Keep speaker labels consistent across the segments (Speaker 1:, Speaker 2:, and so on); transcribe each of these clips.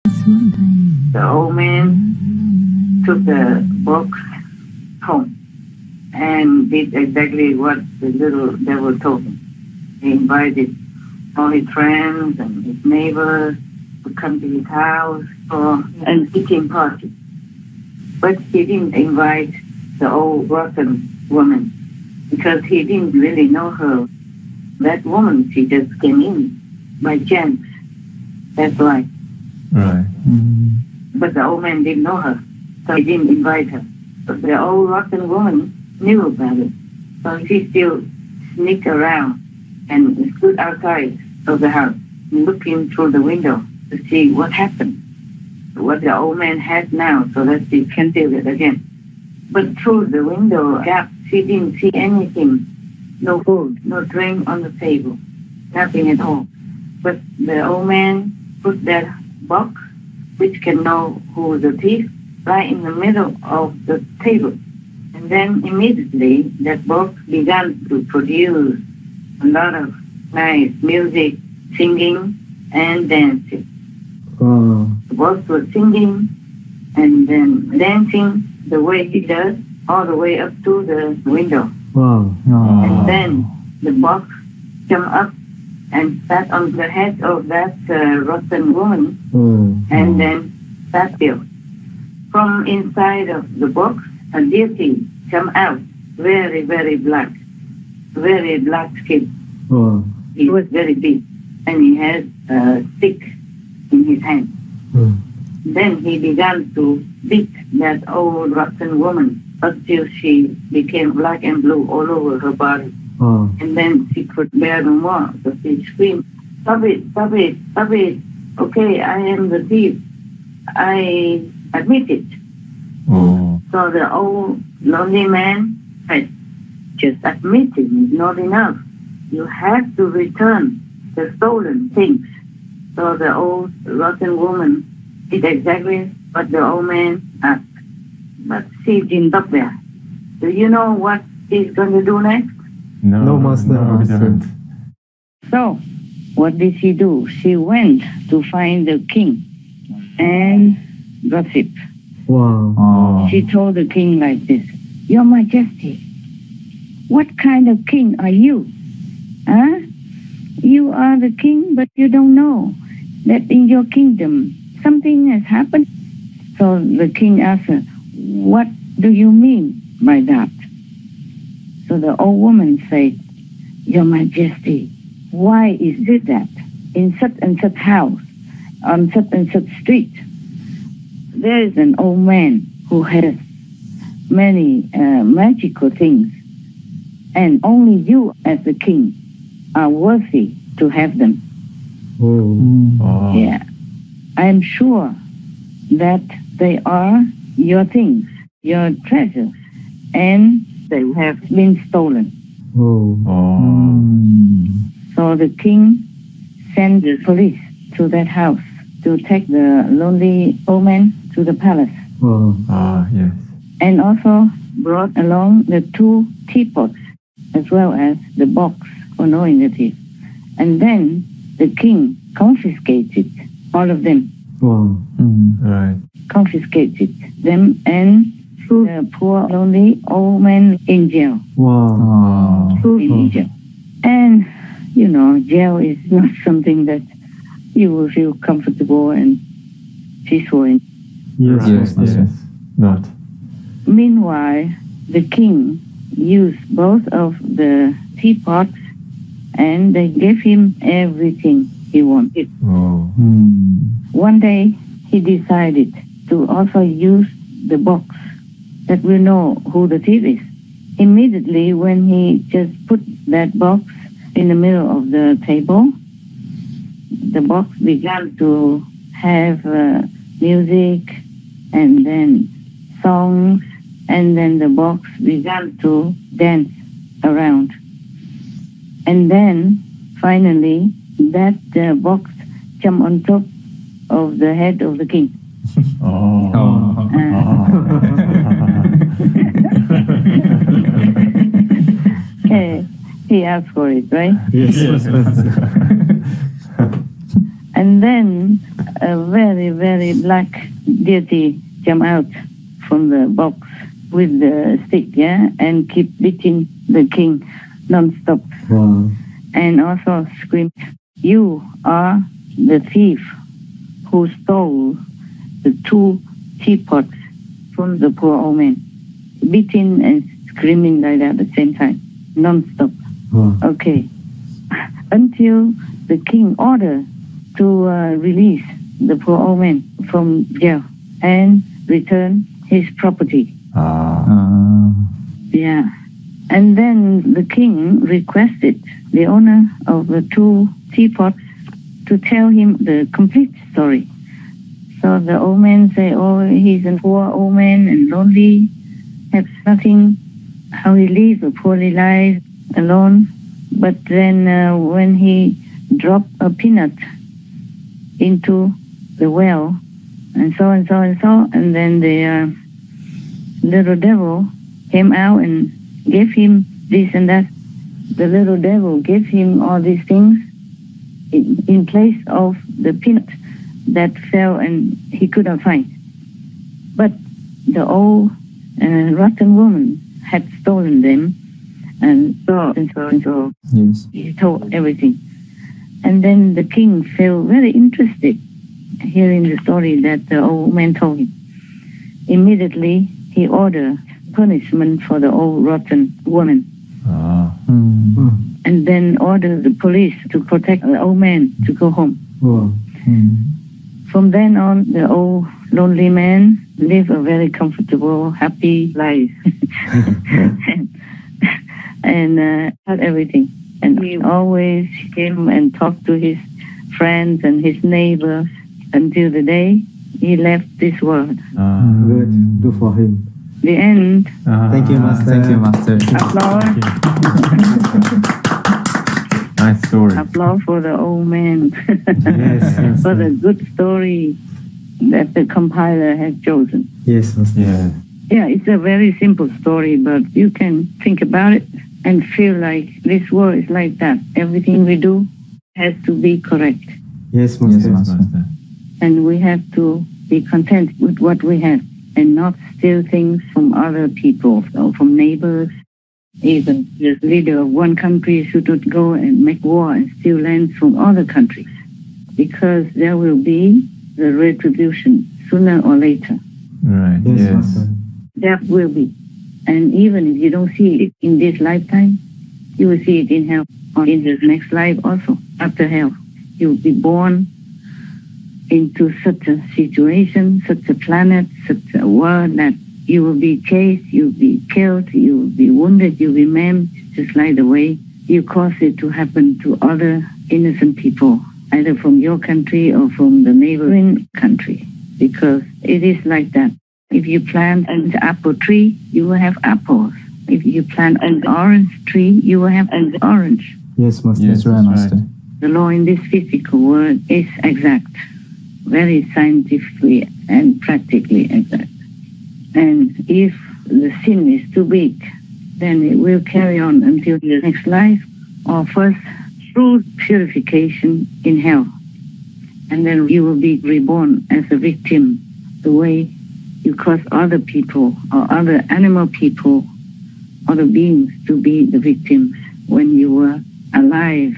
Speaker 1: The old man took the box home and did exactly what the little devil told him. He invited all his friends and his neighbors to come to his house for an eating party. But he didn't invite the old rotten woman because he didn't really know her. That woman, she just came in by chance. That's why.
Speaker 2: Right. Mm-hmm.
Speaker 1: But the old man didn't know her, so he didn't invite her. But the old rotten woman knew about it, so she still sneaked around and stood outside of the house, looking through the window to see what happened, what the old man had now, so that she can do it again. But through the window gap, she didn't see anything, no food, no drink on the table, nothing at all. But the old man put that box, which can know who the thief, right in the middle of the table. And then immediately that box began to produce a lot of nice music, singing and dancing. The box was singing and then dancing the way he does, all the way up to the window. And then the box jumped up and sat on the head of that rotten woman, and then sat still. From inside of the box, a deity came out, very, very black skin. He was very big, and he had a stick in his hand. Then he began to beat that old rotten woman until she became black and blue all over her body. And then she could bear no more, so she screamed, "Stop it, stop it, stop it. Okay, I am the thief. I admit it." So the old lonely man said, "Just admitting is not enough. You have to return the stolen things." So the old rotten woman did exactly what the old man asked. But she didn't stop there. Do you know what she's going to do next?
Speaker 2: No, Master. No, we don't.
Speaker 1: So, what did she do? She went to find the king and gossip. She told the king like this, "Your Majesty, what kind of king are you? Huh? You are the king, but you don't know that in your kingdom something has happened." So the king asked her, "What do you mean by that?" So the old woman said, "Your Majesty, why is it that in such and such house, on such and such street, there is an old man who has many magical things, and only you as the king are worthy to have them?" Yeah, I am sure that they are your things, your treasures, and they have been stolen. So the king sent the police to that house to take the lonely old man to the palace.
Speaker 2: Yes.
Speaker 1: And also brought along the 2 teapots as well as the box for knowing the thief. And then the king confiscated all of them.
Speaker 2: Right.
Speaker 1: Confiscated them and threw the poor lonely old man in jail. Threw him in jail. And, you know, jail is not something that you will feel comfortable and peaceful in.
Speaker 2: Yes. Not.
Speaker 1: Meanwhile, the king used both of the teapots and they gave him everything he wanted. One day, he decided to also use the box that will know who the thief is. Immediately, when he just put that box in the middle of the table, the box began to have music and then songs, and then the box began to dance around. And then, finally, that box jumped on top of the head of the king. Okay, he asked for it, right?
Speaker 2: Yes.
Speaker 1: And then a very, very black deity jump out from the box with the stick, and keep beating the king non-stop.
Speaker 3: Wow.
Speaker 1: And also scream, "You are the thief who stole the 2 teapots from the poor old man." Beating and screaming like that at the same time, non-stop.
Speaker 3: Wow.
Speaker 1: Okay. Until the king ordered to release the poor old man from jail and return his property. Yeah. And then the king requested the owner of the 2 teapots to tell him the complete story. So the old man say, "Oh, he's a poor old man and lonely, has nothing, how he lives a poorly life alone." But then when he dropped a peanut into the well, and so, and then the little devil came out and gave him this and that. The little devil gave him all these things in place of the peanut that fell and he couldn't find. But the old rotten woman had stolen them, and so.
Speaker 3: Yes.
Speaker 1: He told everything. And then the king felt very interested hearing the story that the old man told him. Immediately, he ordered punishment for the old rotten woman. And then ordered the police to protect the old man to go home.
Speaker 3: Wow.
Speaker 1: From then on, the old lonely man lived a very comfortable, happy life. and had everything. And he always came and talked to his friends and his neighbors until the day he left this world.
Speaker 3: Good. Do for him.
Speaker 1: The end.
Speaker 3: Thank you, Master.
Speaker 2: Thank you, Master.
Speaker 1: Applause.
Speaker 2: Nice story.
Speaker 1: Applause for the old man.
Speaker 3: Yes.
Speaker 1: For the good story that the compiler has chosen.
Speaker 3: Yes, Master.
Speaker 2: Yeah.
Speaker 1: Yeah, it's a very simple story, but you can think about it and feel like this world is like that. Everything we do has to be correct.
Speaker 3: Yes, Master.
Speaker 2: Yes, Master.
Speaker 1: And we have to be content with what we have and not steal things from other people or from neighbors. Even the leader of one country should not go and make war and steal lands from other countries, because there will be the retribution sooner or later.
Speaker 2: Right.
Speaker 3: Yes,
Speaker 2: Yes.
Speaker 3: Master.
Speaker 1: There will be. And even if you don't see it in this lifetime, you will see it in hell or in the next life also, after hell. You will be born into such a situation, such a planet, such a world that you will be chased, you will be killed, you will be wounded, you will be maimed, just like the way you cause it to happen to other innocent people, either from your country or from the neighboring country, because it is like that. If you plant an apple tree, you will have apples. If you plant an orange tree, you will have an orange.
Speaker 3: Yes, Master.
Speaker 2: Yes,
Speaker 3: That's right,
Speaker 2: that's
Speaker 3: Master.
Speaker 2: right.
Speaker 1: The law in this physical world is exact, very scientifically and practically exact. And if the sin is too big, then it will carry on until the next life, or first through purification in hell. And then you will be reborn as a victim, the way you cause other people or other animal people, other beings to be the victims when you were alive,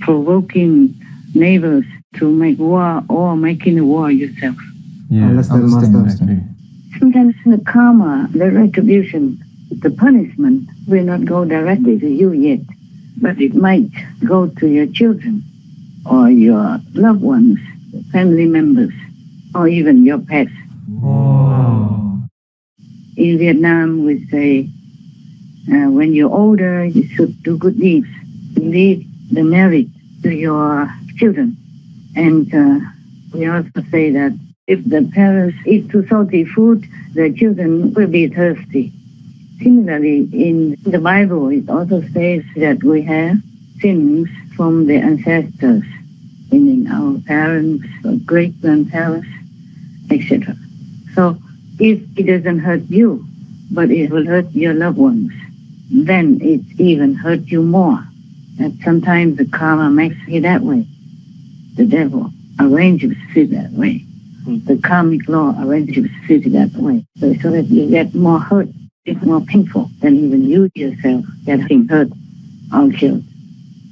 Speaker 1: provoking neighbors to make war or making a war yourself.
Speaker 2: Yeah.
Speaker 3: Understand, Master.
Speaker 2: Exactly.
Speaker 1: Sometimes the karma, the retribution, the punishment will not go directly to you yet, but it might go to your children or your loved ones, family members, or even your pets.
Speaker 2: Wow.
Speaker 1: In Vietnam, we say, when you're older, you should do good deeds. Leave the merit to your children. And we also say that if the parents eat too salty food, the children will be thirsty. Similarly, in the Bible, it also says that we have sins from the ancestors, meaning our parents, or great-grandparents, etc. So if it doesn't hurt you, but it will hurt your loved ones, then it even hurt you more. And sometimes the karma makes it that way. The devil arranged it that way. The karmic law arranged it that way. So that you get more hurt, it's more painful than even you yourself getting hurt or killed.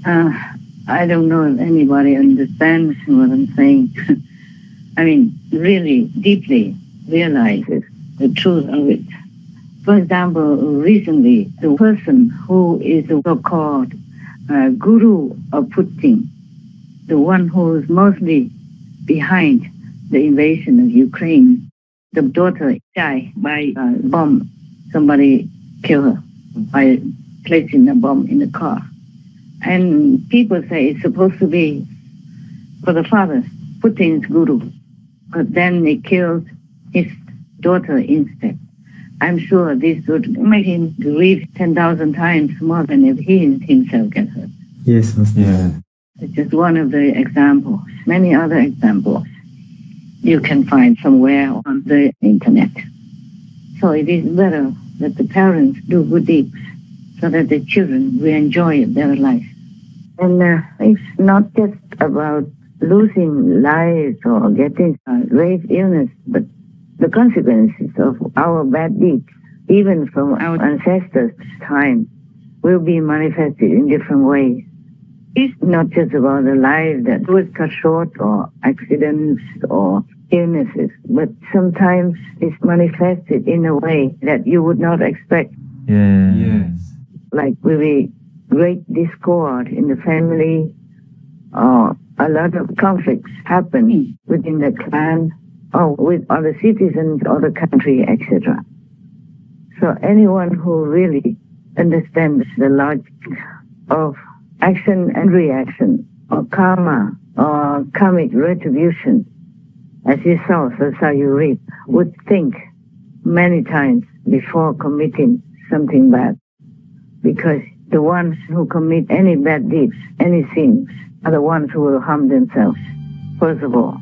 Speaker 1: I don't know if anybody understands what I'm saying. I mean, really deeply realizes the truth of it. For example, recently, the person who is the so-called guru of Putin, the one who is mostly behind the invasion of Ukraine, the daughter died by a bomb. Somebody killed her by placing a bomb in the car. And people say it's supposed to be for the father, Putin's guru. But then they killed his daughter instead. I'm sure this would make him grieve 10,000 times more than if he himself gets hurt.
Speaker 3: Yes, Master.
Speaker 2: Yeah.
Speaker 1: It's just one of the examples. Many other examples you can find somewhere on the internet. So it is better that the parents do good deeds so that the children will enjoy their life. And it's not just about losing lives or getting grave illness, but the consequences of our bad deeds, even from our ancestors' time, will be manifested in different ways. It's not just about the life that was cut short or accidents or illnesses, but sometimes it's manifested in a way that you would not expect.
Speaker 2: Yeah. Yes.
Speaker 1: Like with a great discord in the family, or a lot of conflicts happen within the clan, or with other citizens of the country, etc. So anyone who really understands the logic of action and reaction, or karma, or karmic retribution, as you sow, so shall you reap, would think many times before committing something bad. Because the ones who commit any bad deeds, any sins, are the ones who will harm themselves, first of all.